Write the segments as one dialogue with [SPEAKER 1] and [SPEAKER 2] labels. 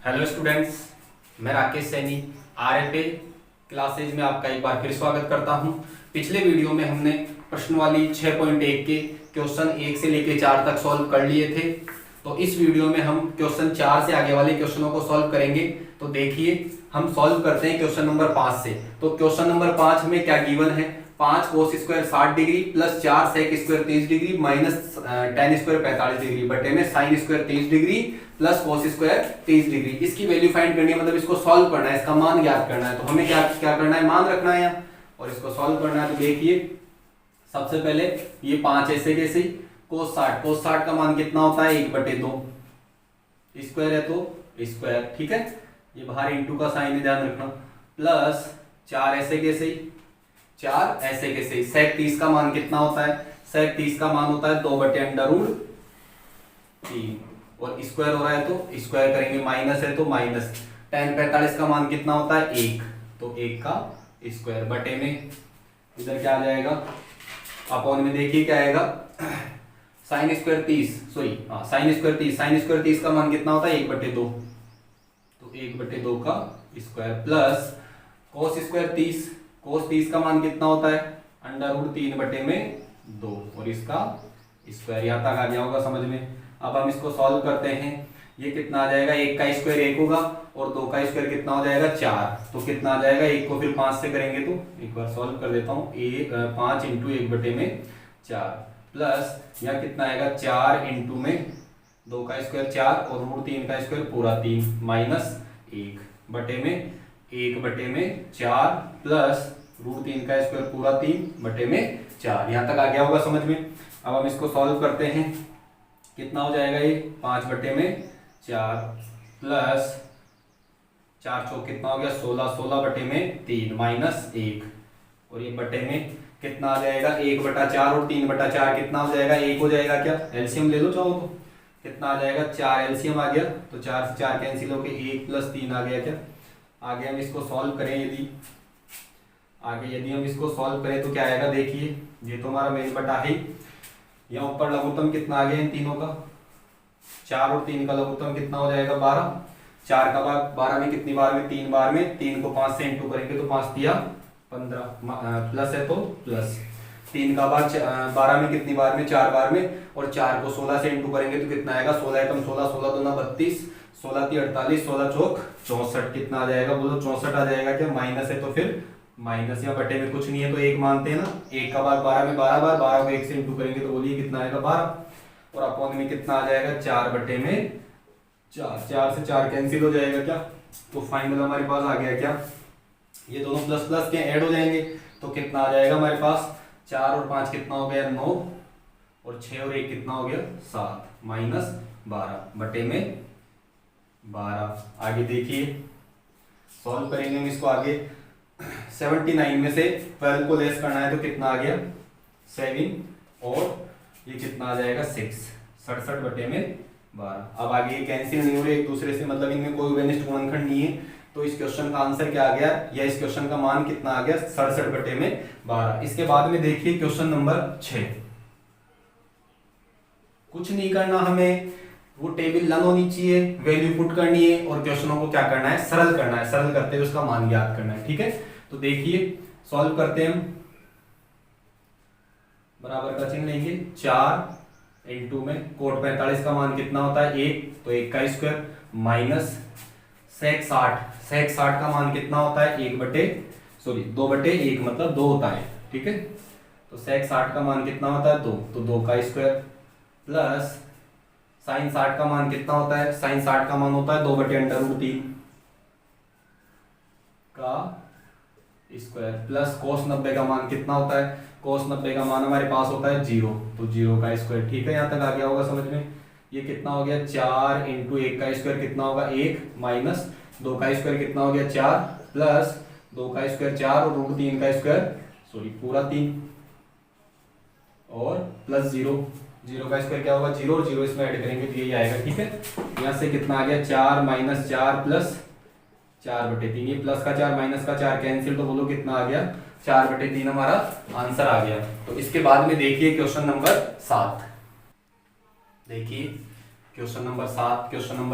[SPEAKER 1] Hello students, मैं Rakesh Saini RFA classes में आपका एक बार फिर स्वागत करता हूं। पिछले वीडियो में हमने प्रश्नवाली 6.1 के क्वेश्चन 1 से लेकर 4 तक सॉल्व कर लिए थे। तो इस वीडियो में हम क्वेश्चन 4 से आगे वाले क्वेश्चनों को सॉल्व करेंगे। तो देखिए, हम सॉल्व करते हैं क्वेश्चन नंबर 5 से। तो क्वेश्चन नंबर 5 में क्या गिवन है, 5 cos square 60 degree plus 4 sec square 30 degree minus ten square 45 degree बटे में sine square 30 degree plus cos square 30 degree. इसकी वैल्यू फाइंड करनी है, मतलब इसको सॉल्व करना है, इसका मान ज्ञात करना है। तो हमें क्या क्या करना है, मान रखना है यहाँ और इसको सॉल्व करना है। तो देखिए, सबसे पहले ये 5 ऐसे कैसे, कोस 60 का मान कितना होता है 1/2, स्क्वायर है तो स्क्वायर, ठीक है। ये बाहर इंटू का साइन है, ध्यान रखना, प्लस 4 ऐसे कैसे, 4 ऐसे कैसे। सेक 30 का मान कितना होता है, सेक 30 का मान होता है 2/√3 और स्क्वायर हो रहा है तो स्क्वायर करेंगे, माइनस है तो माइनस। tan 45 का मान कितना होता है 1, तो 1 का स्क्वायर बटे में इधर क्या आ जाएगा, अपॉन में देखिए क्या आएगा, साइन स्क्वायर 30 साइन स्क्वायर 30 का मान कितना होता है 1/2, तो 1/2 का स्क्वायर प्लस कोस स्क्वायर 30, कोस 30 का मान कितना होता है √3/2 और इसका स्क्वायर। यहाँ तक आ गया होगा समझ में। अब हम इसको सॉल्व करते हैं। ये कितना आ जाएगा, 1 का स्क्वायर 1 होगा और 2 का स्क्वायर कितना हो जाएगा 4, तो कितना आ जाएगा, 1 को फिर 5 से करेंगे तो एक बार सॉल्व कर देता हूँ। 5 इंटू 1/4 प्लस यहाँ कितना आएगा 4 इंटू में 2 का स्क्वायर 4 और √3 का स्क्वायर पूरा 3 माइनस 1 बटे में 1/4 प्लस √3 का स्क्वायर पूरा 3 बटे में 4। यहाँ तक आ गया होगा समझ में। अब हम इसको सॉल्व करते हैं। कितना हो जाएगा ये 5/4 प्लस 4 चौक कितना हो गया 16 माइनस 1 और ये बटे में कितना आ जाएगा 1/4 और 3/4 कितना हो जाएगा 1 हो जाएगा। क्या एलसीएम ले लो चाहो तो, कितना आ जाएगा 4 एलसीएम आ गया, तो 4 से 4 कैंसिल होकर 1 + 3 आ गया। क्या आगे हम इसको सॉल्व करें, यदि हम इसको सॉल्व करें तो क्या आएगा, देखिए ये तो हमारा मेन बटा है। यहाँ ऊपर लघुत्तम कितना आ गया इन तीनों का, 4 और 3 का लघुत्तम कितना हो जाएगा 12, 4 का भाग 12 में कितनी बार में 3 बार में, 3 को 5 से इंटू करेंगे तो 5 दिया 15 प्लस है तो प्लस 3 का भाग 12 में कितनी बार में 4 बार में और 4 को 16 से इंटू करेंगे तो कितना आएगा 16 एकम 16, 16 दूना 32, 16 × 48, 16 चौक 64 कितना आ जाएगा, बोलो 64 आ जाएगा। क्या माइनस है तो फिर माइनस, या बटे में कुछ नहीं है तो 1 मानते हैं ना। 1 का भाग 12 में 12 बार, 12 को 1 से इंटू करेंगे तो बोलिए कितना आएगा 12 और अपॉन में कितना आ जाएगा 4/4, 4 से 4 कैंसिल हो जाएगा। क्या तो फाइनल हमारे पास आ गया, क्या ये दोनों प्लस प्लस के ऐड हो जाएंगे तो कितना आ जाएगा हमारे पास 4 और 5 कितना हो गया 9 और 6 और 1 कितना हो गया 7 माइनस 12 बटे में 12। आगे देखिए सॉल्व करेंगे हम इसको। आगे 79 में से 12 को लेस करना है तो कितना आ गया 7 और ये कितना आ जाएगा 6, 67/12। अब आगे ये कैंसिल नहीं हो रहे एक दूसरे से, मतलब इनमें कोई वेनिस्ट गुणनखंड नहीं है। तो इस क्वेश्चन का आंसर क्या आ गया, या इस क्वेश्चन का मान कितना आ गया 67/12। इसके बाद में देखिए क्वेश्चन नंबर 6। कुछ नहीं करना हमें, वो टेबल रन होनी चाहिए, वैल्यू पुट करनी है और क्वेश्चनों को क्या करना है सरल करना है, सरल करते हुए उसका मान ज्ञात करना है, ठीक है। तो देखिए सॉल्व करते हैं हम, बराबर का चिन्ह लेंगे, 4 इंटू में कोट 45 का मान कितना होता है 1, तो 1 का स्क्वायर माइनस सेक 60 का मान कितना होता है 2/1 मतलब 2 होता है, ठीक है। तो सेक 60 का मान कितना होता है 2, तो 2 का स्क्वायर प्लस साइन 60 का मान कितना होता है, साइन 60 का मान होता है 2/√3 का स्क्वायर प्लस कोस 90 का मान कितना होता है, कोस 90 का मान हमारे पास होता है 0, तो 0 का स्क्वायर, ठीक है। यहाँ तक आ गया होगा समझ में। ये कितना हो गया 4 इंटू 1 का स्क्वायर कितना होगा 1 माइनस 2 का स्क्वायर कितना हो गया 4 प्लस 2 का स्क्वायर 4 और √3 का स्क्वायर पूरा 3 और प्लस 0 का स्क्वायर क्या होगा 0 और 0 इसमें ऐड करेंगे तो यही आएगा, ठीक है। यहाँ से कितना आ गया 4 माइनस 4 प्लस 4/3, ये प्लस का 4 माइनस का 4 कैंसिल, तो बोलो कितना आ गया 4/3 हमारा आंसर आ गया। तो इसके बाद में देखिए क्वेश्चन नंबर 7। देखिए क्वेश्चन नंबर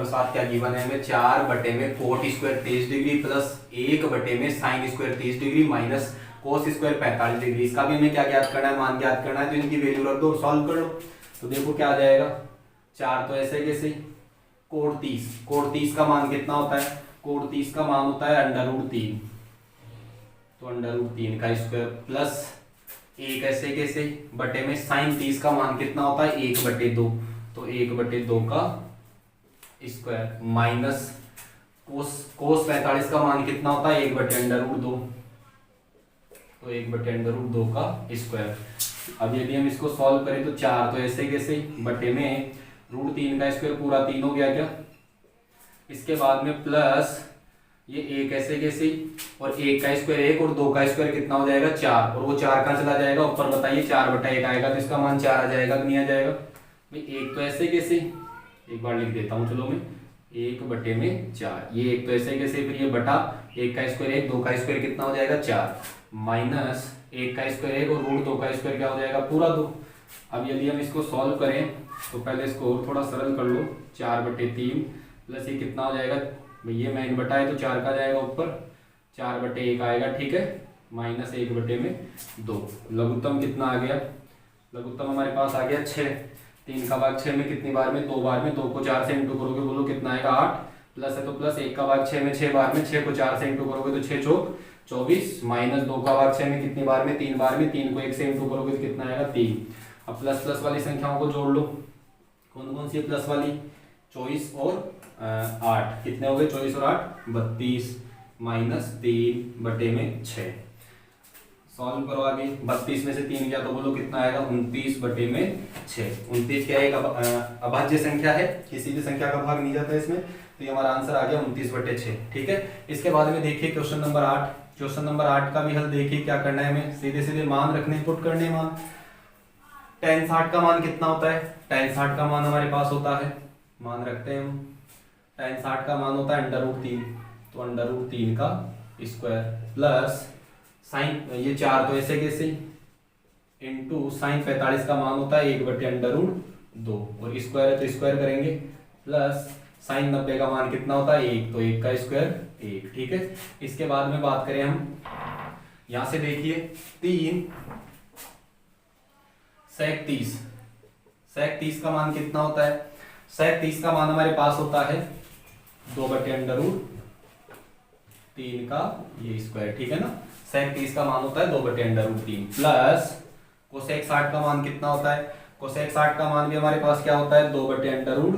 [SPEAKER 1] 7 क्या गिवन है हमें, 4/में कोट स्क्वायर 23 डिग्री प्लस 1/में sine square 30 degree minus cos square 45 degree. इसका भी हमें क्या ज्ञात करना है, मान ज्ञात करना है। तो इनकी वैल्यू रख दो, सॉल्व कर लो। तो देखो क्या आ जाएगा, 4 तो ऐसे कैसे, कोट 30 का मान कितना होता है, कोट 30 का मान होता है √3, तो √3 का स्क्वायर प्लस एक ऐसे कैसे बटे में साइन 30 का मान कितना होता है 1/2, तो 1/2 का स्क्वायर माइनस कोस 45 का मान कितना होता है 1/√2, तो 1/√2 का स्क्वायर। अब यदि हम इसको सॉल्व करें तो 4 तो ऐसे कैसे बटे में √3 का स्क्वायर पूरा 3 हो गया क्या, इसके बाद में प्लस ये एक ऐसे कैसे, और 1 का स्क्वायर 1 और 2 का स्क्वायर कितना हो जाएगा 4, और वो 4 कहाँ चला जाएगा ऊपर, बताइए 4/1 आएगा तो इसका मान 4 आ जाएगा कि नहीं आ जाएगा भाई। एक तो ऐसे कैसे, एक बार लिख देता हूँ चलो मैं, 1/4, ये एक तो ऐसे कैसे, फिर ये बटा 1 का स्क्वायर 1, 2 का स्क्वायर कितना हो जाएगा 4 माइनस 1 का स्क्वायर 1 और √2 का स्क्वायर क्या हो जाएगा पूरा 2। अब यदि हम इसको सॉल्व करें तो पहले इसको और थोड़ा सरल कर लो, 4/3 प्लस ये कितना हो जाएगा, ये मेन बटा है तो 4 का जाएगा ऊपर, 4/1 आएगा, ठीक है, माइनस 1/2। लघुत्तम कितना आ गया, लघुत्तम हमारे पास आ गया 6, 3 का भाग 6 में कितनी बार में, 2 बार में, 2 को 4 से इंटू करोगे बोलो कितना आएगा 8, प्लस है तो प्लस 1 का भाग 6 में 6 बार में, 6 को 4 से इंटू करोगे तो 6 चौक 24, माइनस 2 का भाग 6 में कितनी बार में 3 बार में, 3 को 1 से इंटू करोगे तो कितना आएगा 3। अब प्लस प्लस वाली संख्याओं को जोड़ लो, कौन कौन सी प्लस वाली, 24 और 8 कितने हो गए, 24 और 8 32 माइनस 3/6। सॉल्व करो आगे, 32 में से 3 गया तो बोलो कितना आएगा 29/6। 29 क्या है, अभाज्य संख्या है, किसी भी संख्या का भाग नहीं जाता है इसमें, तो ये हमारा आंसर आ गया 29/6, ठीक है। इसके बाद में देखिए क्वेश्चन नंबर 8, क्वेश्चन नंबर 8 का भी हल देखिए क्या करना है हमें, सीधे सीधे मान रखने, पुट करने मान। tan 60 का मान कितना होता है, tan 60 का मान हमारे पास होता है, मान रखते हैं हम, tan 60 का मान होता है √3, तो √3 का स्क्वायर प्लस साइन ये 4 तो ऐसे कैसे इंटू साइन 45 का मान होता है 1/√2 और स्क्वायर है तो स्क्वायर करेंगे, प्लस साइन 90 का मान कितना होता है 1, तो 1 का स्क्वायर 1, ठीक है। इसके बाद में बात करें हम, यहां से देखिए 3 sec 30 का मान कितना होता है, sec 30 का मान हमारे पास होता है 2/√3 का ये स्क्वायर, ठीक है ना। sec 30 का मान होता है 2/√3 प्लस cosec 60 का मान कितना होता है, cosec 60 का मान भी हमारे पास क्या होता है 2/√3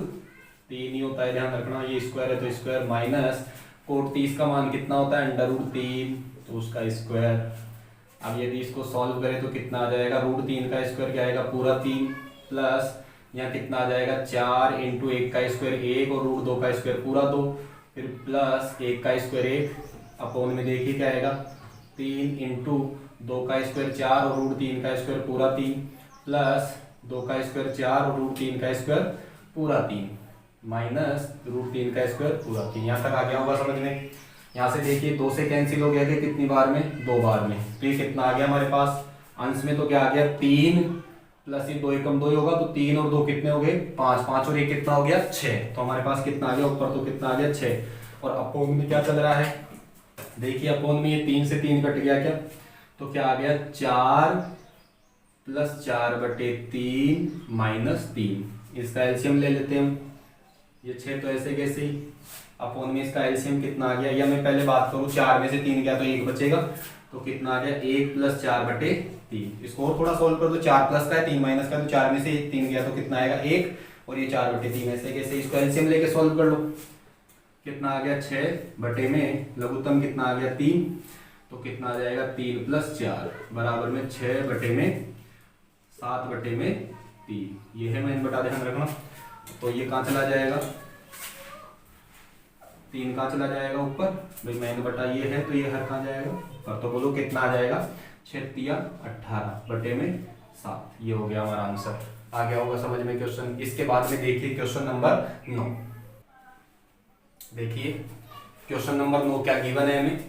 [SPEAKER 1] ही होता है, ध्यान रखना, ये स्क्वायर है तो स्क्वायर, माइनस cot 30 का मान कितना होता है √3 तो उसका स्क्वायर। अब यदि इसको सॉल्व करें तो कितना आ जाएगा, √3 का स्क्वायर क्या आएगा पूरा 3, प्लस यहाँ कितना आ जाएगा 4 इंटू 1 का स्क्वायर 1 और √2 का स्क्वायर पूरा 2, फिर प्लस 1 का स्क्वायर 1 अपोन में देखिए क्या आएगा 3 इंटू 2 का स्क्वायर 4 और √3 का स्क्वायर पूरा 3, प्लस 2 का स्क्वायर 4 और √3 का स्क्वायर पूरा 3 माइनस √3 का स्क्वायर पूरा 3। यहाँ तक आ गया होगा समझ में। यहाँ से देखिए 2 से कैंसिल हो गया कि कितनी बार में, 2 बार में, तो ये कितना आ गया हमारे पास अंश में, तो क्या आ गया 3 प्लस ये 2 एकम 2 ही होगा, तो 3 और 2 कितने हो गए 5, 5 और 1 कितना हो गया 6, तो हमारे पास कितना आ गया ऊपर, तो कितना आ गया 6। और अपोन में क्या चल रहा है, देखिए अपोन में ये 3 से 3 कट गया क्या, तो क्या आ गया 4 प्लस 4/3 माइनस 3, इसका एलसीएम ले लेते हैं हम, ये 6 तो ऐसे कैसे, अपोन में इसका एलसीएम कितना आ गया, या मैं पहले बात करूं 4 में से 3 गया तो 1 बचेगा, तो कितना आ गया 1 प्लस 4/3। इसको और थोड़ा सोल्व कर दो, 4 प्लस का है 3 माइनस का, तो 4 में से 3 गया तो कितना आएगा 1, और ये 4/3 ऐसे कैसे, इसको एलसीएम लेके सोल्व कर लो, कितना आ गया 6 में लघुत्तम कितना आ गया 3, तो कितना आ जाएगा 3 प्लस 4 बराबर में 6 में 7/3, ये है मेन बटा, ध्यान रखना। तो ये कहाँ चला जाएगा 3 कहाँ चला जाएगा ऊपर, भाई मेन बटा ये है तो ये हर कहाँ जाएगा ऊपर, तो बोलो कितना आ जाएगा 6 18/7, ये हो गया हमारा आंसर। आ गया होगा समझ में क्वेश्चन। इसके बाद में देखिए क्वेश्चन नंबर 9, देखिए क्वेश्चन नंबर 9 क्या गिवन है हमें,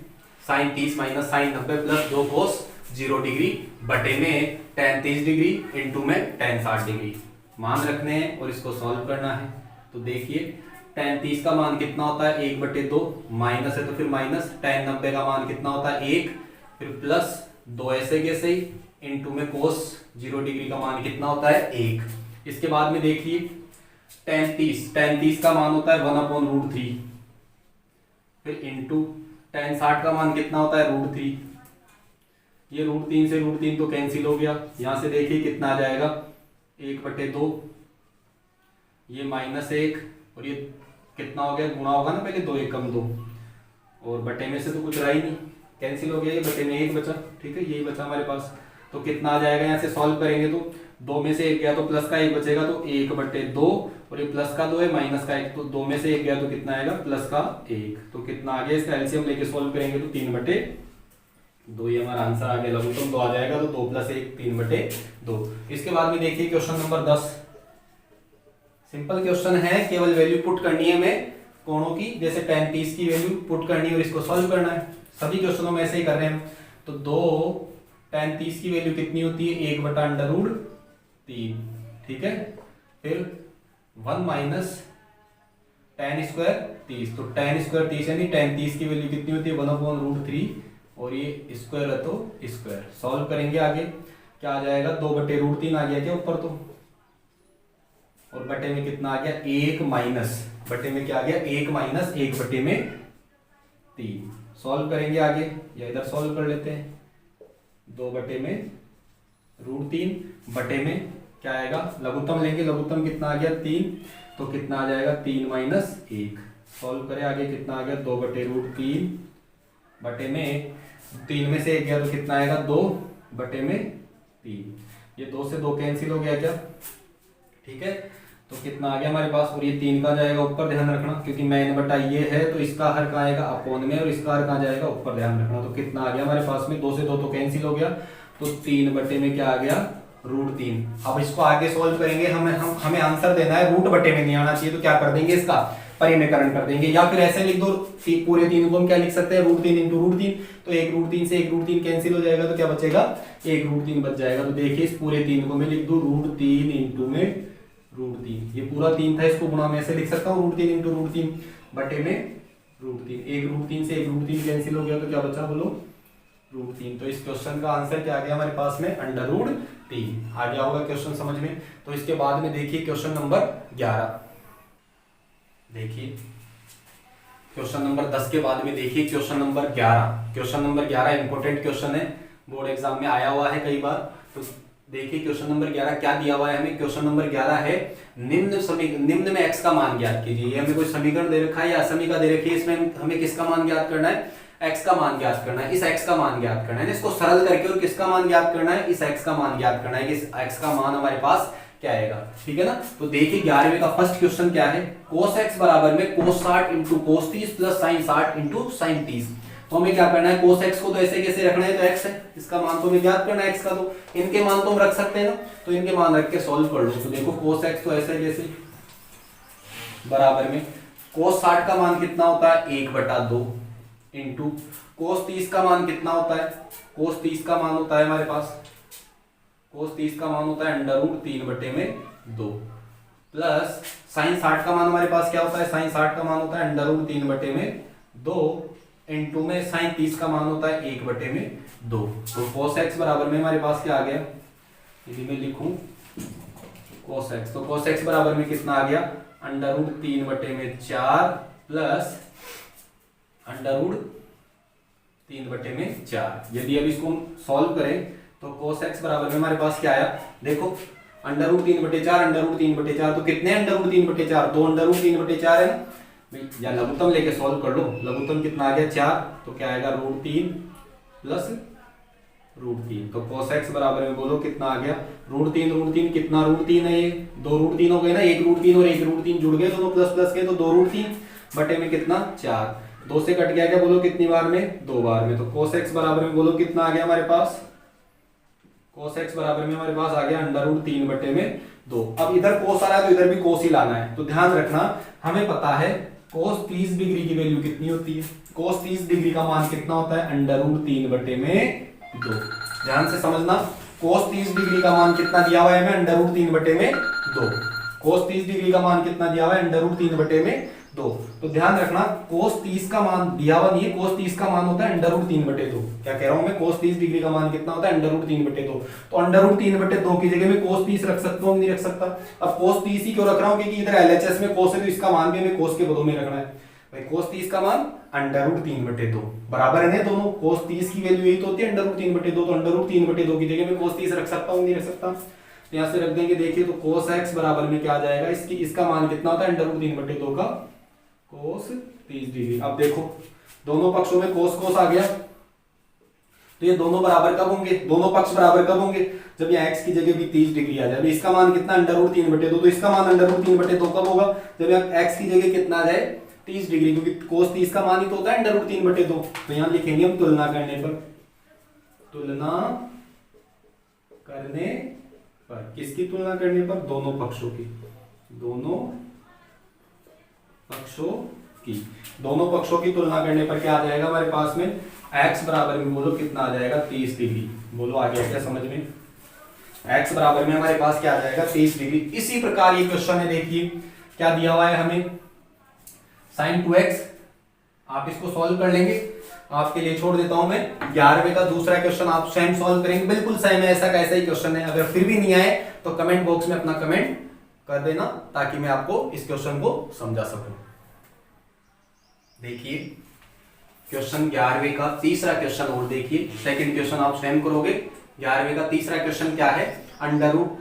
[SPEAKER 1] साइन 30 माइनस साइन 90 प्लस 2 कोस 0 डिग्री बटे में tan 30 डिग्री इंटू में tan 60 डिग्री मान रखने हैं और इसको सॉल्व करना है। तो देखिए tan 30 का मान कितना होता है 1/2, माइनस है तो फिर माइनस, tan 90 का मान कितना होता है 1, फिर प्लस 2 ऐसे कैसे ही, इनटू में cos 0 डिग्री का मान कितना होता है 1। इसके बाद में देखिए tan 30 का मान होता है 1/√3, फिर इनटू tan 60 का मान कितना होता है √3, ये √3 से √3 तो कैंसिल हो गया, यहां से देखिए कितना आ जाएगा 1/2, ये -1 और ये कितना हो गया, गुणा होगा ना पहले, 2 1 कम 2 और बटे में से तो कुछ रहा ही नहीं, कैंसिल हो गया, ये बटे में 1 बचा। ठीक है, यही बचा हमारे पास। तो कितना आ जाएगा, यहाँ से सॉल्व करेंगे तो 2 में से 1 गया तो प्लस का 1 बचेगा, तो 1/2 और ये प्लस का 2 है माइनस का 1, तो 2 में से 1 गया तो कितना आएगा प्लस का 1, तो कितना आ गया, इसका एलसीएम लेके सॉल्व करेंगे तो 3/2, ये हमारा आंसर आ गया, लघुत्तम 2 आ जाएगा, तो 2 + 1 3/2। इसके बाद में देखिए क्वेश्चन नंबर 10, सिंपल क्वेश्चन है, केवल वैल्यू पुट करनी है हमें कोणों की, जैसे tan 30 की वैल्यू पुट करनी है और इसको सॉल्व करना है। सभी क्वेश्चनों में ऐसे ही कर रहे हैं। तो 2 tan 30 की वैल्यू कितनी होती है 1/√3, ठीक है, फिर 1 - tan² 30, तो tan² 30 यानी tan 30 की वैल्यू कितनी होती है 1/√3 और ये स्क्वायर है तो स्क्वायर। सॉल्व करेंगे आगे, क्या आ जाएगा 2/√3 आ गया क्या ऊपर, तो और बटे में कितना आ गया 1 माइनस, बटे में क्या आ गया 1 माइनस 1/3। सॉल्व करेंगे आगे, या इधर सॉल्व कर लेते हैं, 2/√3 बटे में क्या आएगा, लघुत्तम लेंगे, लघुत्तम कितना आ गया 3, तो कितना आ जाएगा 3 - 1। सॉल्व करें आगे, कितना आ गया 2/√3 बटे में 3 में से 1 गया तो कितना आएगा 2/3, ये 2 से 2 कैंसिल हो गया क्या, ठीक है, तो कितना आ गया हमारे पास, और ये 3 का जाएगा ऊपर, ध्यान रखना, क्योंकि मेन बटा ये है तो इसका हर कहाँ आएगा अपोन में, और इसका हर कहाँ जाएगा ऊपर, ध्यान रखना। तो कितना आ गया हमारे पास में 2 से 2 तो कैंसिल हो गया, तो 3 बटे में क्या आ गया √3। अब इसको आगे सोल्व करेंगे, हमें आंसर देना है, रूट बटे में नहीं आना चाहिए, तो क्या कर देंगे इसका परिमेयकरण कर देंगे, या फिर ऐसे लिख दो पूरे 3 को हम क्या लिख सकते हैं √3 × √3, तो 1 √3 से 1 √3 कैंसिल हो जाएगा, तो क्या बचेगा 1 √3 बच जाएगा। तो देखिए इस पूरे 3 को मैं लिख दूं √3 × में √3, ये पूरा 3 था, इसको गुणा में ऐसे लिख सकता हूँ √3 × √3 बटे में √3, 1 √3 से 1 √3 कैंसिल हो गया, तो क्या बचा बोलो √3। तो इस क्वेश्चन का आंसर क्या आ गया हमारे पास में √3 आ गया होगा क्वेश्चन समझ में। तो इसके बाद में देखिए क्वेश्चन नंबर 11, देखिए क्वेश्चन नंबर 10 के बाद में देखिए question number 11। Question number 11 important question है, बोर्ड एग्जाम में आया हुआ है कई बार। तो देखिए क्वेश्चन नंबर 11 क्या दिया हुआ है हमें, क्वेश्चन नंबर 11 है निम्न में x का मान ज्ञात कीजिए। ये हमें कोई समीकरण दे रखा है या असमीका दे रखी है, इसमें हमें किसका मान ज्ञात करना है, x का मान ज्ञात करना है, इस x का मान ज्ञात करना है, इसको सरल करके और किसका मान ज्ञात करना है, इस x का मान ज्ञात करना है कि इस x का मान हमारे पास क्या आएगा, ठीक है ना। तो देखिए 11वें का फर्स्ट क्वेश्चन क्या है, cos x बराबर में cos 60 × cos 30 plus sin 60 × sin 30। तो हमें क्या करना है, cos x को तो ऐसे कैसे रखना है, तो x है, इसका मान तो हमें ज्ञात करना है x का, तो इनके मान तो हम रख सकते हैं ना, तो इनके मान रख के सॉल्व कर लो। तो देखो cos x तो ऐसे जैसे बराबर में cos 60 का मान कितना होता है 1/2 इंटू cos 30 का मान कितना होता है, cos 30 का मान होता है हमारे पास, cos 30 का मान होता है √3/2 प्लस sin 60 का मान हमारे पास क्या होता है, sin 60 का मान होता है √3/2 इंटू में sin 30 का मान होता है 1/2। तो cos x बराबर में हमारे पास क्या आ गया, यदि मैं लिखूं cos x, तो cos x बराबर में कितना आ गया √3/4 प्लस √3/4। यदि अब इसको हम सॉल्व करें तो cos x बराबर में हमारे पास क्या आया, देखो √3/4 √3/4, तो कितने √3/4, 2 √3/4 है, या लघुत्तम लेके सॉल्व कर लो, लघुत्तम कितना आ गया 4, तो क्या आएगा √3 प्लस √3। तो cos x बराबर में बोलो कितना आ गया √3 कितना √3 है, ये 2 √3 हो गए ना, 1 √3 और 1 √3 जुड़ गए, दोनों प्लस प्लस के, तो 2 √3 बटे में कितना 4, 2 से कट गया क्या बोलो कितनी बार में, 2 बार में। तो cos x बराबर में बोलो कितना आ गया हमारे पास, cos x बराबर में हमारे पास आ गया √3/2। अब इधर cos आ रहा है तो इधर भी cos ही लाना है, तो ध्यान रखना हमें पता है cos 30 डिग्री की वैल्यू कितनी होती है, cos 30 डिग्री का मान कितना होता है √3/2। ध्यान से समझना, cos 30 डिग्री का मान कितना दिया हुआ है हमें √3/2। कोस 30 डिग्री का मान कितना दिया हुआ है, अंडर रूट 3/2। तो ध्यान रखना कोस 30 का मान दिया हुआ नहीं है, कोस 30 का मान होता है अंडर रूट 3/2। क्या कह रहा हूं मैं, कोस 30 डिग्री का मान कितना होता है, अंडर रूट 3/2। तो अंडर रूट 3/2 की जगह में कोस 30 रख सकता हूं, नहीं रख सकता। अब कोस 30 ही क्यों रख रहा हूं, क्योंकि इधर एलएचएस में कोस है तो इसका मान भी हमें कोस के पदों में रखना है। भाई कोस 30 का मान अंडर रूट 3/2 बराबर है ना दोनों, कोस 30 की वैल्यू यही तो होती है अंडर रूट 3/2। तो अंडर रूट 3/2 की जगह में कोस 30 रख सकता हूं, नहीं रख सकता। तो यहां से रख देंगे, देखिए तो कोस x बराबर में क्या आ जाएगा, इसका मान कितना होता है अंडर रूट 3/2 का कोस 30 डिग्री। अब देखो दोनों पक्षों में कोस कोस आ गया, तो ये दोनों बराबर कब होंगे, दोनों पक्ष बराबर कब होंगे, जब ये x की जगह भी 30 डिग्री आ जाए। इसका मान कितना अंडर रूट 3/2, तो इसका मान अंडर रूट 3/2 कब होगा, जब यहाँ x की जगह कितना आ जाए 30 डिग्री, क्योंकि कोस 30 का मान ही तो होता है अंडर रूट 3/2। तो यहां लिखेंगे हम तुलना करने पर, तुलना करने पर, किसकी तुलना करने पर, दोनों पक्षों की, दोनों पक्षों की, दोनों पक्षों की तुलना करने पर क्या आ जाएगा हमारे पास में, x बराबर में बोलो कितना आ जाएगा 30 डिग्री। बोलो आ गया क्या समझ में, x बराबर में हमारे पास क्या आ जाएगा 30 डिग्री। इसी प्रकार ये क्वेश्चन है, देखिए क्या दिया हुआ है हमें, sin 2x। आप इसको सॉल्व कर लेंगे, आपके लिए छोड़ देता हूं मैं 11वें का दूसरा क्वेश्चन, आप स्वयं सॉल्व करेंगे, बिल्कुल सेम है, ऐसा कैसा ही क्वेश्चन है। अगर फिर भी नहीं आए तो कमेंट बॉक्स में अपना कमेंट कर देना, ताकि मैं आपको इस क्वेश्चन को समझा सकूं। देखिए क्वेश्चन 11वें का तीसरा क्वेश्चन और देखिए, सेकंड क्वेश्चन आप स्वयं करोगे। 11वें का तीसरा क्वेश्चन क्या है, अंडर रूट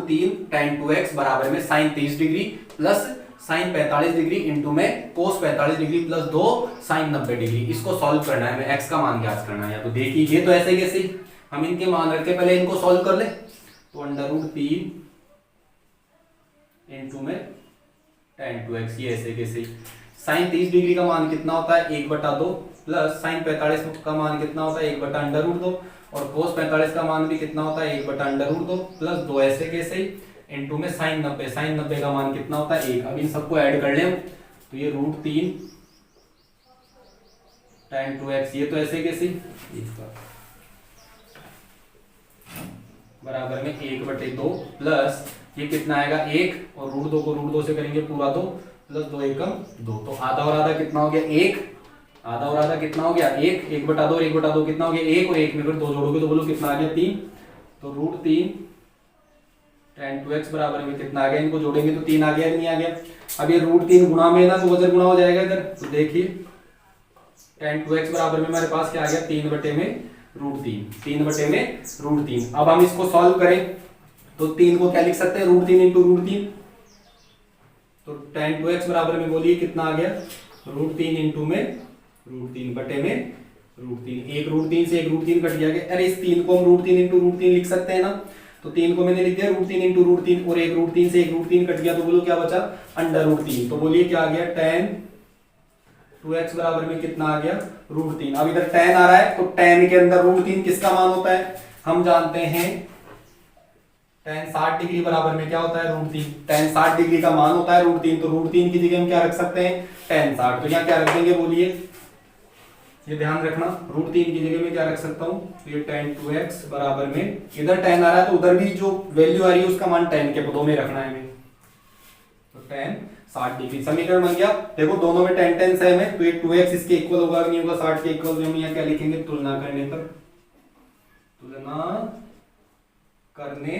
[SPEAKER 1] 3 tan 2x बराबर में sin 30 degree plus sin 45 degree into में cos 45 degree plus 2 sin 90 degree. इसको सॉल्व करना है, हमें x का मान ज्ञात करना है। तो देखिए ये तो ऐसे कैसे, हम इनके मान रख के पहले इनको सॉल्व कर ले। तो अंडर रूट 3 इंटू में tan 2x, ये ऐसे कैसे, sin 30 डिग्री का मान कितना होता है 1/2 प्लस sin 45 का मान कितना होता है 1/√2 और cos 45 का मान भी कितना होता है 1/√2 प्लस 2, ऐसे कैसे इंटू में sin 90 का मान कितना होता है 1। अब इन सबको ऐड कर लें तो ये √3 tan 2x, ये तो ऐसे कैसे बराबर में 1/2 प्लस ये कितना आएगा 1 और √2 को √2 से करेंगे पूरा 2 प्लस 2 एकम 2, तो आधा और आधा कितना हो गया 1, आधा और आधा कितना हो गया 1, 1/2 और 1/2 कितना हो गया 1 और 1 में फिर 2 जोड़ोगे तो बोलो कितना आ गया 3। तो √3 tan 2x बराबर में कितना आ गया, इनको जोड़ेंगे तो 3 आ गया, नहीं आ गया। अब ये √3 गुणा में ना, तो वजन गुणा हो जाएगा इधर। तो देखिए tan 2x बराबर में हमारे पास क्या आ गया 3/√3। अब हम इसको सॉल्व करें तो 3 को क्या लिख सकते हैं √3 इंटू √3। तो tan 2x बराबर में बोलिए कितना आ गया √3 इंटू में √3 बटे में √3। एक √3 से एक √3 कट गया। अरे इस 3 को हम √3 इंटू √3 लिख सकते हैं ना, तो 3 को मैंने लिख दिया √3 इंटू √3 और एक √3 से एक √3 कट गया, तो बोलो क्या बचा अंडर√3। तो बोलिए क्या आ गया tan 2x बराबर में कितना आ गया √3। अब इधर tan आ रहा है तो tan के अंदर √3 किसका मान होता है, हम जानते हैं tan 60 डिग्री बराबर में क्या होता है √3। tan 60 डिग्री का मान होता है √3, तो √3 की जगह हम क्या रख सकते हैं tan 60। तो यहाँ क्या रख देंगे बोलिए, ये ध्यान रखना √3 की जगह में क्या रख सकता हूँ, तो ये tan 2x बराबर में इधर tan आ रहा है तो उधर भी जो वैल्यू आ रही है उसका मान tan के पदों में रखना है हमें। तो tan 60 डिग्री समीकरण बन गया। देखो दोनों में tan सेम है, तो ये 2x इसके इक्वल होगा कि नहीं होगा 60 के इक्वल। तो हम यहाँ क्या लिखेंगे तुलना करने पर, तुलना करने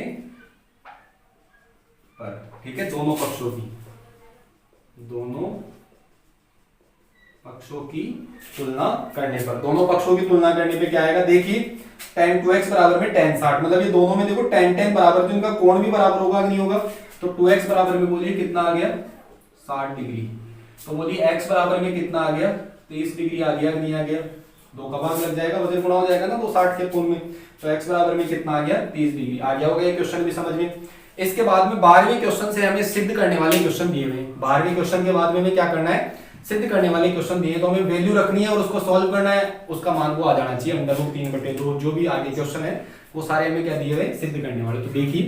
[SPEAKER 1] पर, ठीक है, दोनों पक्षों की तुलना करने पर, दोनों पक्षों की तुलना करने पे क्या आएगा, देखिए tan 2x बराबर में tan 60, मतलब ये दोनों में देखो tan बराबर, तो इनका कोण भी बराबर होगा कि नहीं होगा। तो 2x बराबर में बोलिए कितना आ गया 60 डिग्री। तो बोलिए x बराबर में कितना आ गया 30 डिग्री आ गया कि नहीं आ गया, 2 का भाग लग जाएगा, वजन गुणा हो जाएगा ना, तो 60 के कोण में। तो x बराबर में कितना आ गया 30 डिग्री आ गया होगा। ये क्वेश्चन भी समझ में। इसके बाद में 12वें क्वेश्चन से हमें सिद्ध करने वाले क्वेश्चन दिए हुए हैं। 12वें क्वेश्चन के बाद में हमें क्या करना है, सिद्ध करने वाले क्वेश्चन दिए, तो हमें वैल्यू रखनी है और उसको सॉल्व करना है, उसका मान वो आ जाना चाहिए अंडर√3/2। जो भी आगे क्वेश्चन है वो सारे हमें क्या दिए हुए सिद्ध करने वाले। तो देखिए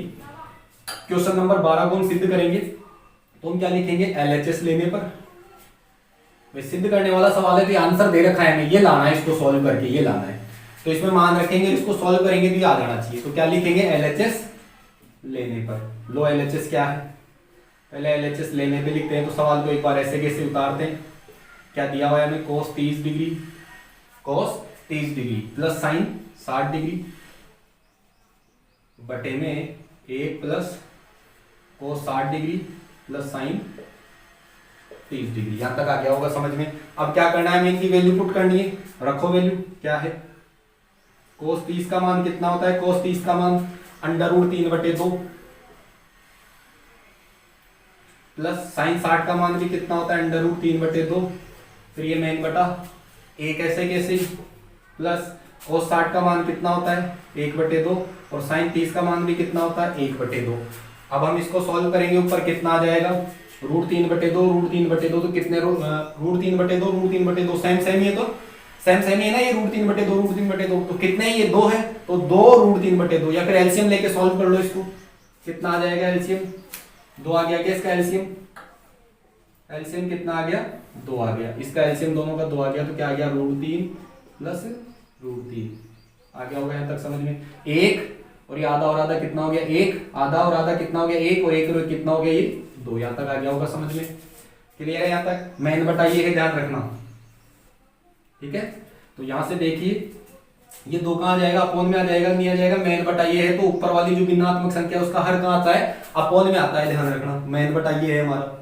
[SPEAKER 1] क्वेश्चन नंबर 12 को हम सिद्ध करेंगे, तो हम क्या लिखेंगे LHS लेने पर सिद्ध करने वाला सवाल है, तो आंसर दे रखा है हमें, ये लाना है, इसको सॉल्व करके ये लाना है। तो इसमें मान रखेंगे, इसको सॉल्व करेंगे तो ये आ जाना चाहिए। तो क्या लिखेंगे LHS लेने पर। लो LHS क्या है, पहले LHS लेने पे लिखते हैं, तो सवाल को एक बार ऐसे कैसे उतारते हैं। क्या दिया हुआ है हमें, cos 30 degree, cos 30 degree plus sign 60 degree बटे में 1 plus cos 60 degree plus sign 30 degree. यहां तक आ गया होगा समझ में। अब क्या करना है, हमें इनकी वैल्यू पुट करनी है। रखो वैल्यू, क्या है cos 30 का मान कितना होता है, cos 30 का मान √3/2 प्लस साइन 60 का मान भी कितना होता है √3/2। फिर ये मेन बटा एक ऐसे कैसे प्लस cos 60 का मान कितना होता है 1/2 और साइन 30 का मान भी कितना होता है 1/2। अब हम इसको सॉल्व करेंगे, ऊपर कितना आ जाएगा √3/2 तो कितने √3/2 सेम सेम ही है, तो सेम सेम ही है ना ये √3/2 तो कितने ये 2 है, तो 2 √3/2 या फिर एलसीएम लेके सॉल्व कर लो इसको। कितना आ जाएगा एलसीएम, 2 आ गया क्या इसका एलसीएम, एलसीएम कितना आ गया 2 आ गया, इसका एलसीएम दोनों का 2 आ गया, तो क्या आ गया √3 प्लस √3 आ गया होगा। यहां तक समझ में। एक और ये आधा और आधा कितना हो गया 1, आधा और आधा कितना हो गया 1 और 1 और कितना हो गया ये 2। यहां तक आ गया होगा समझ में। क्लियर है यहां तक। मेन बताइए, ध्यान रखना, ठीक है। तो यहां से देखिए ये 2 कहां आ जाएगा, अपोन में आ जाएगा, नहीं आ जाएगा। मेन बताइए है तो ऊपर वाली जो भिन्नात्मक संख्या है उसका हर कहां आता है, अपोन में आता है, ध्यान रखना। मेन बताइए है हमारा,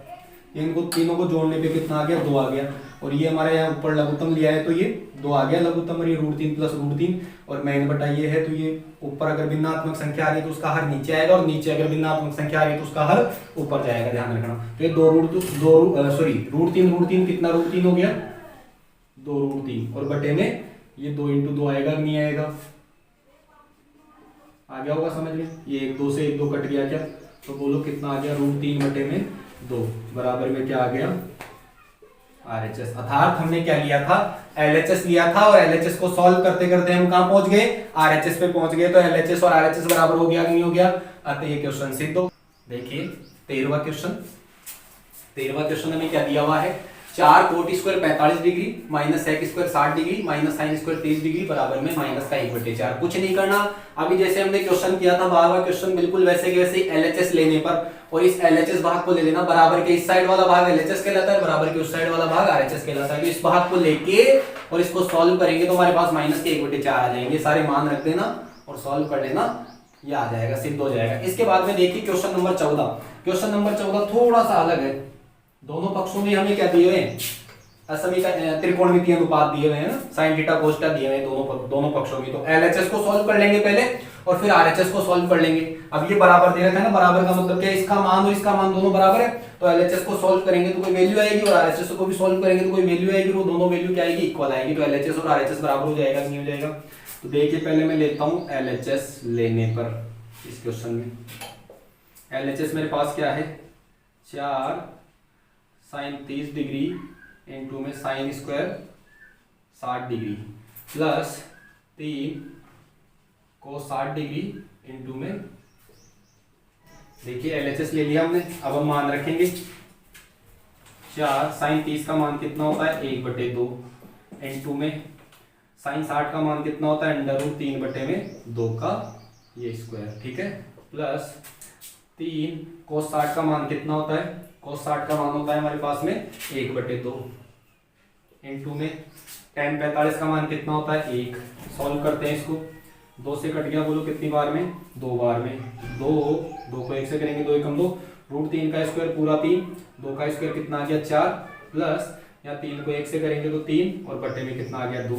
[SPEAKER 1] इनको तीनों को जोड़ने पे कितना आ गया 2 आ गया, और ये हमारे यहाँ ऊपर लघुत्तम लिया है तो ये 2 आ गया लघुत्तम, और ये √3 प्लस √3 और मेन बताइए है तो ये ऊपर अगर भिन्नात्मक संख्या आ रही है तो उसका हर नीचे आएगा, और नीचे अगर भिन्नात्मक संख्या आ रही है तो उसका हर ऊपर जाएगा, ध्यान रखना। तो ये √3 कितना √3 हो गया 2 √3 और बटे में ये 2 × 2 आएगा, नहीं आएगा, आ गया होगा समझ में। ये 1 2 से 1 2 कट गया क्या, तो बोलो कितना आ गया √3 बटे में 2 बराबर में क्या आ गया RHS। अर्थात हमने क्या लिया था LHS लिया था, और LHS को सॉल्व करते करते हम कहां पहुंच गए RHS पे पहुंच गए। तो LHS और RHS बराबर हो गया नहीं हो गया, अतः ये क्वेश्चन सिद्ध हो। देखिए 13वां क्वेश्चन हमें क्या दिया हुआ है, 4 cot square 45 degree minus sec square 60 degree minus sign square 30 degree बराबर में माइनस का 1/4। कुछ नहीं करना, अभी जैसे हमने क्वेश्चन किया था 12वां क्वेश्चन बिल्कुल वैसे के वैसे LHS लेने पर, और इस LHS भाग को ले लेना, बराबर के इस साइड वाला भाग LHS कहलाता है, बराबर के उस साइड वाला भाग RHS कहलाता है। तो इस भाग को लेके और इसको सॉल्व करेंगे तो हमारे पास माइनस के 1/4 आ जाएंगे। सारे मान रख देना और सॉल्व कर लेना, ये आ जाएगा, सिद्ध हो जाएगा। इसके बाद में देखिए क्वेश्चन नंबर 14। क्वेश्चन नंबर 14 थोड़ा सा अलग है, दोनों पक्षों में हमें क्या दिए हुए हैं, त्रिकोणमितीय अनुपात दिए हुए हैं ना, साइन थीटा कोस थीटा दिए हुए हैं दोनों पक्षों में। तो LHS को सॉल्व कर लेंगे पहले और फिर RHS को सॉल्व कर लेंगे। अब ये बराबर दे रखा है ना, बराबर का मतलब क्या है, इसका मान और इसका मान दोनों बराबर है, तो LHS को सॉल्व करेंगे तो कोई वैल्यू आएगी, और RHS को भी सॉल्व करेंगे तो कोई वैल्यू आएगी, वो दोनों वैल्यू क्या आएगी इक्वल आएगी। तो LHS और RHS बराबर हो जाएगा, नहीं हो जाएगा। तो देखिए पहले मैं लेता हूं LHS लेने पर इस क्वेश्चन में। LHS मेरे पास क्या है 4 साइन 30 डिग्री इंटू में sine square 60 degree plus 3 cos 60 degree into में, देखिए LHS ले लिया हमने। अब हम मान रखेंगे 4 साइन 30 का मान कितना होता है 1/2 इंटू में साइन 60 का मान कितना होता है √3/2 का ये स्क्वायर, ठीक है, प्लस 3 cos 60 का मान कितना होता है, cos 60 का मान होता है हमारे पास में 1/2 इंटू में tan 45 का मान कितना होता है 1। सॉल्व करते हैं इसको, 2 से कट गया, बोलो कितनी बार में 2 बार में, 2 को 1 से करेंगे 2 एकम 2, √3 का स्क्वायर पूरा 3, 2 का स्क्वायर कितना आ गया 4 प्लस या 3 को 1 से करेंगे तो 3 और बटे में कितना आ गया 2।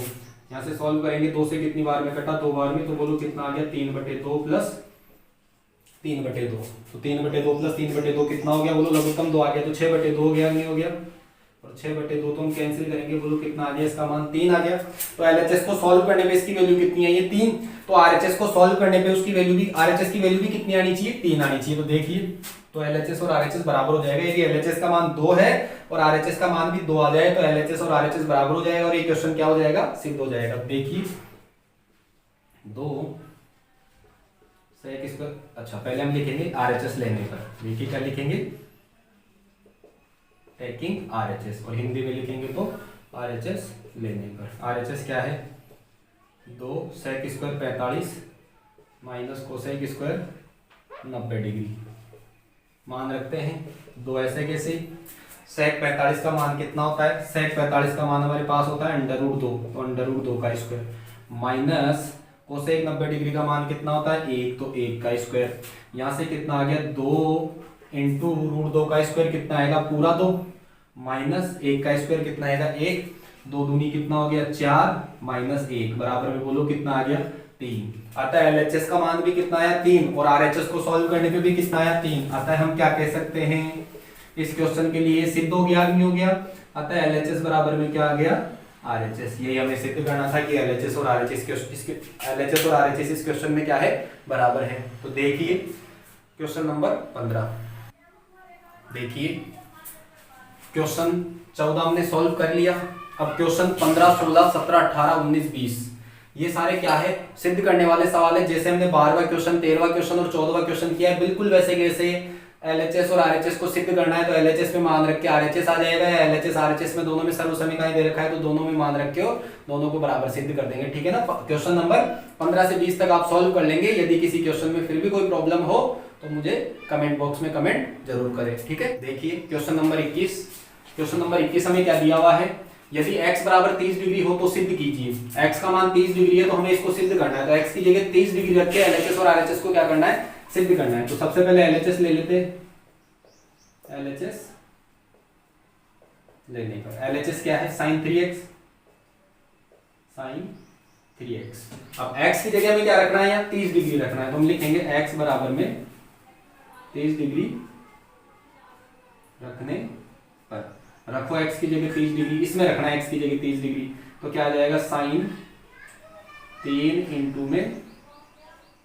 [SPEAKER 1] यहाँ से सॉल्व करेंगे 2 से कितनी बार में कटा 2 बार में, तो बोलो कितना आ गया 3/2 प्लस 3/2। तो 3/2 प्लस 3/2 कितना हो गया, बोलो लघुत्तम 2 आ गया, तो 6/2 हो गया, नहीं हो गया, और 6/2 तो हम कैंसिल करेंगे, बोलो कितना आ गया, इसका मान 3 आ गया। तो LHS को सॉल्व करने पे इसकी वैल्यू कितनी है ये 3, तो RHS को सॉल्व करने पे उसकी वैल्यू भी, RHS की वैल्यू भी कितनी आनी चाहिए 3 आनी चाहिए। तो देखिए तो LHS और RHS बराबर हो जाएगा, यदि LHS का मान 2 है और RHS का मान भी 2 आ जाए तो LHS और RHS बराबर हो जाएगा, और ये क्वेश्चन क्या हो जाएगा सिद्ध हो जाएगा। देखिए 2 से अच्छा पहले हम लिखेंगे RHS लेने पर, देखिए क्या लिखेंगे टेकिंग RHS, और हिंदी में लिखेंगे तो RHS लेने पर। RHS क्या है 2 sec square 45 minus cosec square 90 degree मान रखते हैं 2 ऐसे कैसे। sec 45 का मान कितना होता है, sec 45 का मान हमारे पास होता है √2, तो √2 का स्क्वायर माइनस कोसेक 90 डिग्री का मान कितना होता है 1, तो 1 का स्क्वायर। यहाँ से कितना आ गया 2 इंटू √2 का स्क्वायर कितना आएगा पूरा 2 माइनस 1 का स्क्वायर कितना आएगा 1, 2 दूनी कितना हो गया 4 माइनस 1 बराबर में बोलो कितना आ गया 3। अतः LHS का मान भी कितना आया 3 और RHS को सॉल्व करने पे भी कितना आया 3। अतः हम क्या कह सकते हैं इस क्वेश्चन के लिए सिद्ध हो गया नहीं हो गया। अतः LHS बराबर में क्या आ गया RHS। यही हमें सिद्ध करना था कि LHS और RHS इस क्वेश्चन में क्या है बराबर है। तो देखिए क्वेश्चन नंबर 15, देखिए क्वेश्चन 14 हमने सॉल्व कर लिया। अब क्वेश्चन 15, 16, 17, 18, 19, 20 ये सारे क्या है सिद्ध करने वाले सवाल है। जैसे हमने 12वां क्वेश्चन, 13वां क्वेश्चन और 14वां क्वेश्चन किया है बिल्कुल वैसे कैसे LHS और RHS को सिद्ध करना है तो LHS में मान रख के RHS आ जाएगा, या LHS RHS में दोनों में सर्वसमीकरण दे रखा है तो दोनों में मान रख के दोनों को बराबर सिद्ध कर देंगे। ठीक है ना। क्वेश्चन नंबर 15 से 20 तक आप सॉल्व कर लेंगे। यदि किसी क्वेश्चन में फिर भी कोई प्रॉब्लम हो तो मुझे कमेंट बॉक्स में कमेंट जरूर करें। ठीक है। देखिए क्वेश्चन नंबर 21, क्वेश्चन नंबर 21 हमें क्या दिया हुआ है, यदि x बराबर 30 डिग्री हो तो सिद्ध कीजिए। x का मान 30 डिग्री है तो हमें इसको सिद्ध करना है, तो x की जगह 30 डिग्री रख के LHS और RHS को क्या करना है सिद्ध करना है। तो सबसे पहले LHS ले लेते हैं। LHS लेने पर LHS क्या है sin 3x, sin 3x। अब x की जगह में क्या रखना है यहाँ 30 डिग्री रखना है, तो हम लिखेंगे x बराबर में 30 डिग्री रखने पर, रखो x की जगह 30 डिग्री, इसमें रखना है x की जगह 30 डिग्री, तो क्या आ जाएगा साइन 3 इंटू में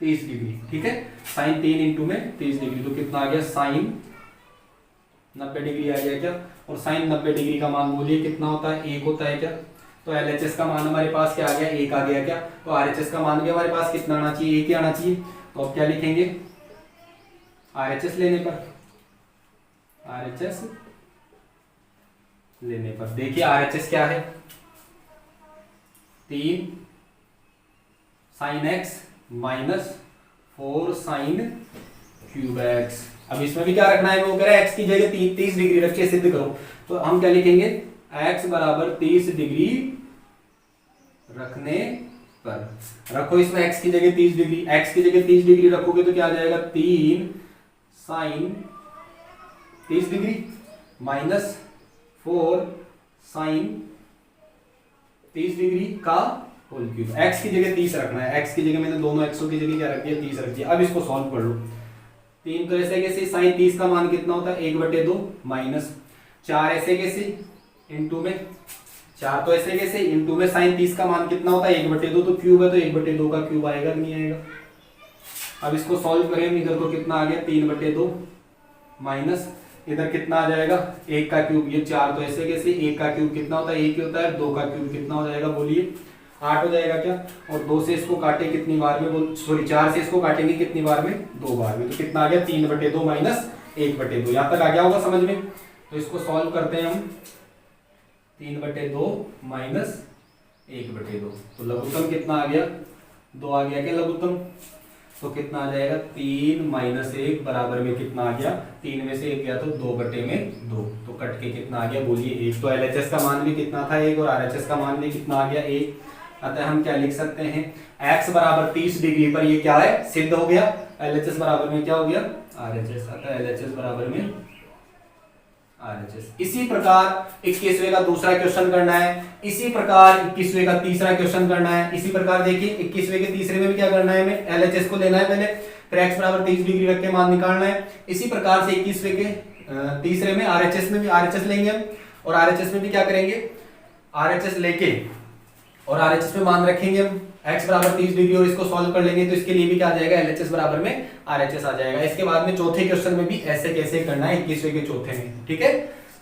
[SPEAKER 1] 30 डिग्री। ठीक है, साइन 3 इंटू में 30 डिग्री, तो कितना आ गया साइन 90 डिग्री आ गया क्या। और साइन 90 डिग्री का मान बोलिए कितना होता है 1 होता है क्या। तो LHS का मान हमारे पास क्या आ गया 1 आ गया क्या। तो RHS का मान भी हमारे पास कितना आना चाहिए 1 ही आना चाहिए। तो अब क्या लिखेंगे RHS लेने पर, RHS लेने पर देखिए RHS क्या है 3 sine x minus 4 sine cube x। अब इसमें भी क्या रखना है, वो कह रहा है x की जगह 30 डिग्री रख के सिद्ध करो, तो हम क्या लिखेंगे x बराबर 30 डिग्री रखने पर, रखो इसमें x की जगह 30 डिग्री, x की जगह 30 डिग्री रखोगे तो क्या आ जाएगा 3 sine 30 degree minus 4 sine 30 degree का होल क्यूब। x की जगह 30 रखना है, x की जगह मैंने दोनों xओं की जगह क्या रख दिया 30 रख दिया। अब इसको सॉल्व कर लो। 3 तो ऐसे कैसे साइन 30 का मान कितना होता है 1/2 माइनस 4 ऐसे कैसे इंटू में 4 तो ऐसे कैसे इंटू में साइन 30 का मान कितना होता है 1/2, तो क्यूब है तो 1/2 का क्यूब आएगा नहीं आएगा। अब इसको सॉल्व करें, इधर तो कितना आ गया 3/2 माइनस इधर कितना आ जाएगा 1 का क्यूब, ये 4 तो ऐसे कैसे 1 का क्यूब कितना होता है 1 ही होता है, 2 का क्यूब कितना हो जाएगा बोलिए 8 हो जाएगा क्या। और 2 से इसको काटे कितनी बार में, सॉरी 4 से इसको काटेंगे कितनी बार में 2 बार में, तो कितना आ गया 3/2 माइनस 1/2। यहाँ तक आ गया होगा समझ में। तो इसको सॉल्व करते हैं हम 3/2 माइनस 1/2, तो लघुत्तम कितना आ गया 2 आ गया क्या लघुत्तम। तो कितना आ जाएगा 3 माइनस 1 बराबर में कितना आ गया 3 में से 1 गया तो 2/2, तो कट के कितना आ गया बोलिए 1। तो LHS का मान भी कितना था 1 और RHS का मान भी कितना आ गया 1। अतः हम क्या लिख सकते हैं x बराबर 30 डिग्री पर ये क्या है सिद्ध हो गया। LHS बराबर में क्या हो गया RHS, अतः LHS बराबर में RHS। इसी प्रकार 21वें का दूसरा क्वेश्चन करना है, इसी प्रकार 21वें का तीसरा क्वेश्चन करना है। इसी प्रकार देखिए 21वें के तीसरे में भी क्या करना है हमें LHS को लेना है पहले, फिर x बराबर 30 डिग्री रख के मान निकालना है। इसी प्रकार से 21वें के तीसरे में RHS में भी RHS लेंगे हम, और RHS में भी क्या करेंगे RHS लेके और RHS में मान रखेंगे हम x बराबर 30 डिग्री और इसको सॉल्व कर लेंगे, तो इसके लिए भी क्या आ जाएगा LHS बराबर में RHS आ जाएगा। इसके बाद में चौथे क्वेश्चन में भी ऐसे कैसे करना है 21वें के चौथे में। ठीक है,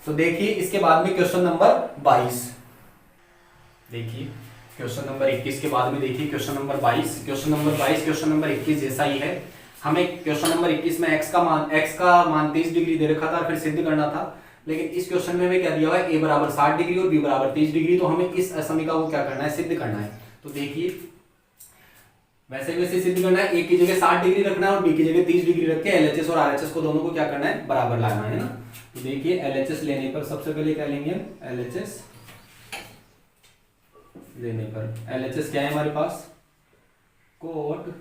[SPEAKER 1] तो देखिए इसके बाद में क्वेश्चन नंबर 22, देखिए क्वेश्चन नंबर 21 के बाद में देखिए question number 22। Question number 22 question number 21 जैसा ही है। हमें क्वेश्चन नंबर 21 में x का मान 30 डिग्री दे रखा था, फिर सिद्ध करना था। लेकिन इस क्वेश्चन में हमें क्या दिया हुआ है a बराबर 60 डिग्री और b बराबर 30 डिग्री, तो हमें इस असमीका को क्या करना है सिद्ध करना है। तो देखिए वैसे वैसे सिद्ध करना है, ए की जगह 60 डिग्री रखना है और बी की जगह 30 डिग्री रख के एलएचएस और आरएचएस को दोनों को क्या करना है, बराबर लाना है ना। तो देखिए एलएचएस लेने पर सबसे पहले क्या लेंगे हम, एलएचएस लेने पर एलएचएस क्या है हमारे पास, कोट,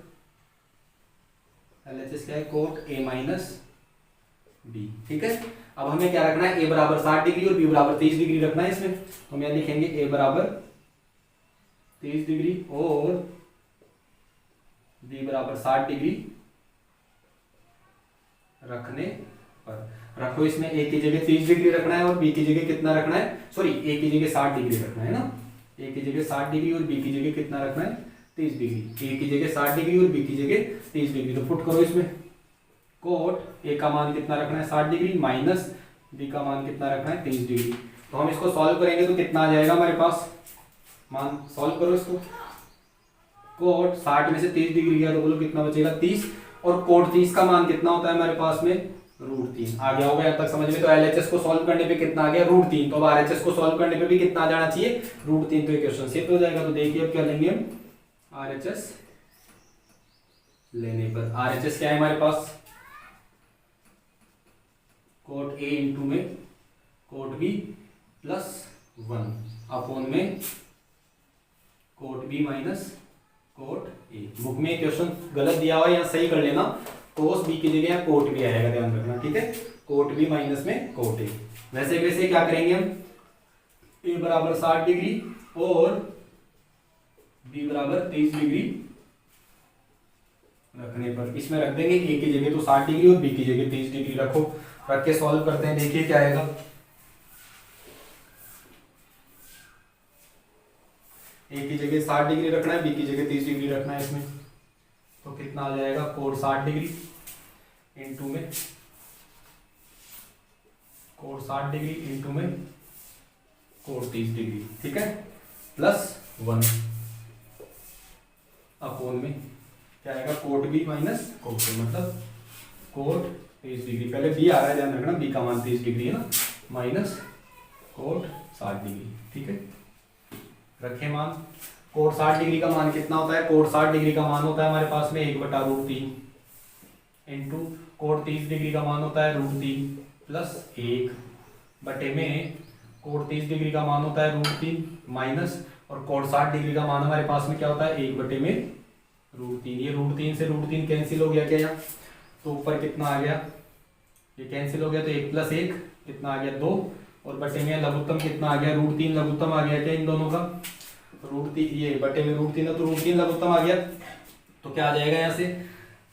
[SPEAKER 1] एलएचएस क्या है, कोट ए माइनस बी। ठीक है, अब हमें क्या रखना है, ए बराबर 60 डिग्री और बी बराबर 30 डिग्री रखना है इसमें। तो हम यहां लिखेंगे ए बराबर 30 डिग्री और बी बराबर 60 डिग्री रखने पर, रखो इसमें ए की जगह 30 डिग्री रखना है और बी की जगह कितना रखना है, सॉरी ए की जगह 60 डिग्री रखना है ना, ए की जगह 60 डिग्री और बी की जगह कितना रखना है, 30 डिग्री। ए की जगह 60 डिग्री और बी की जगह 30 डिग्री। तो पुट करो इसमें, कोट ए का मान कितना रखना है, 60 डिग्री माइनस बी का मान कितना रखना है, 30 डिग्री। तो हम इसको सॉल्व करेंगे तो कितना आ जाएगा हमारे पास मान, सॉल्व करो इसको। कोट 60 में से 30 डिग्री गया तो बोलो कितना बचेगा, 30, और कोट 30 का मान कितना होता है हमारे पास में, √3 आ गया होगा यहाँ तक समझ में। तो एलएचएस को सॉल्व करने पे कितना आ गया, √3। तो अब आरएचएस को सॉल्व करने पे भी कितना आ जाना चाहिए, √3। तो ये क्वेश्चन सेट हो जाएगा। तो देखिए अब क्या लेंगे हम, आरएचएस लेने पर आरएचएस क्या है हमारे पास, कोट ए इंटू में कोट बी प्लस 1 अपॉन में cot B minus cot A. Book में क्वेश्चन गलत दिया हुआ है, यहाँ सही कर लेना, कोस बी की जगह कोट बी आएगा, ध्यान रखना। ठीक है, कोट बी माइनस में कोट ए। वैसे वैसे क्या करेंगे हम, ए बराबर 60 डिग्री और बी बराबर 30 डिग्री रखने पर इसमें रख देंगे, ए की जगह तो 60 डिग्री और बी की जगह 30 डिग्री रखो, रख के सॉल्व करते हैं, देखिए क्या आएगा। ए की जगह 60 डिग्री रखना है, बी की जगह 30 डिग्री रखना है इसमें। तो कितना आ जाएगा, कोट 60 डिग्री इंटू में कोट 60 डिग्री इंटू में कोट 30 डिग्री। ठीक है, प्लस 1 अपॉन में क्या आएगा, cot B minus cot A, मतलब कोट 30 डिग्री, पहले बी आ रहा है ध्यान रखना, बी का मान 30 डिग्री है ना, माइनस कोट 60 डिग्री। ठीक है, रखे मान। कोट 60 डिग्री का मान कितना होता है, कोट 60 डिग्री का मान होता है हमारे पास में 1/√3 इंटू कोट 30 डिग्री का मान होता है √3 प्लस 1 बटे में कोट 30 डिग्री का मान होता है √3 माइनस, और कोट 60 डिग्री का मान हमारे पास में क्या होता है, 1 बटे में √3। ये √3 से √3 कैंसिल हो गया क्या यहाँ, तो ऊपर कितना आ गया, ये कैंसिल हो गया, तो 1 + 1 कितना आ गया 2, और बटे में लघुत्तम कितना आ गया, √3 लघुत्तम आ गया क्या इन दोनों का, √3 ये बटे में √3 है तो √3 लघुत्तम आ गया। तो क्या आ जाएगा यहाँ से,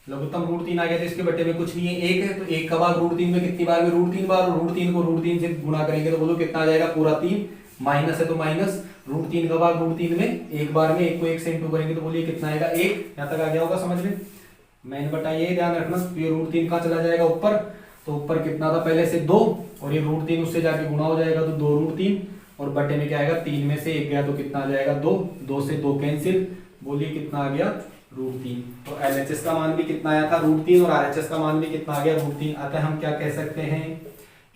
[SPEAKER 1] लघुत्तम √3 आ गया तो इसके बटे में कुछ नहीं है, 1 है, तो 1 का भाग √3 में कितनी बार में, √3 बार, और √3 को √3 से गुणा करेंगे तो बोलो कितना आ जाएगा, पूरा 3, माइनस है तो माइनस, √3 का भाग √3 में एक बार में, 1 को 1 से इंटू करेंगे तो बोलिए कितना आएगा 1। यहाँ तक आ गया होगा समझ में, मैंने बताइए ध्यान रखना। ये √3 कहाँ चला जाएगा ऊपर, तो ऊपर कितना था पहले से 2, और ये √3 उससे जाके गुणा हो जाएगा तो 2√3, और बटे में क्या आएगा, 3 में से 1 गया तो कितना आ जाएगा 2, 2 से 2 कैंसिल, बोलिए कितना आ गया √3। तो एलएचएस का मान भी कितना आया था √3 और आरएचएस का मान भी कितना आ गया √3। अतः हम क्या कह सकते हैं,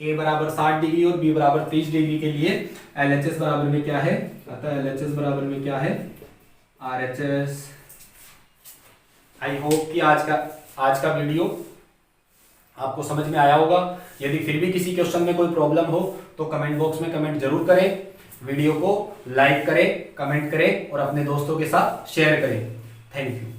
[SPEAKER 1] ए बराबर 60 डिग्री और बी बराबर 30 डिग्री के लिए एलएचएस बराबर में क्या है, अतः एलएचएस बराबर में क्या है, आरएचएस। आई होप कि आज का वीडियो आपको समझ में आया होगा। यदि फिर भी किसी क्वेश्चन में कोई प्रॉब्लम हो तो कमेंट बॉक्स में कमेंट जरूर करें, वीडियो को लाइक करें, कमेंट करें और अपने दोस्तों के साथ शेयर करें। Thank you.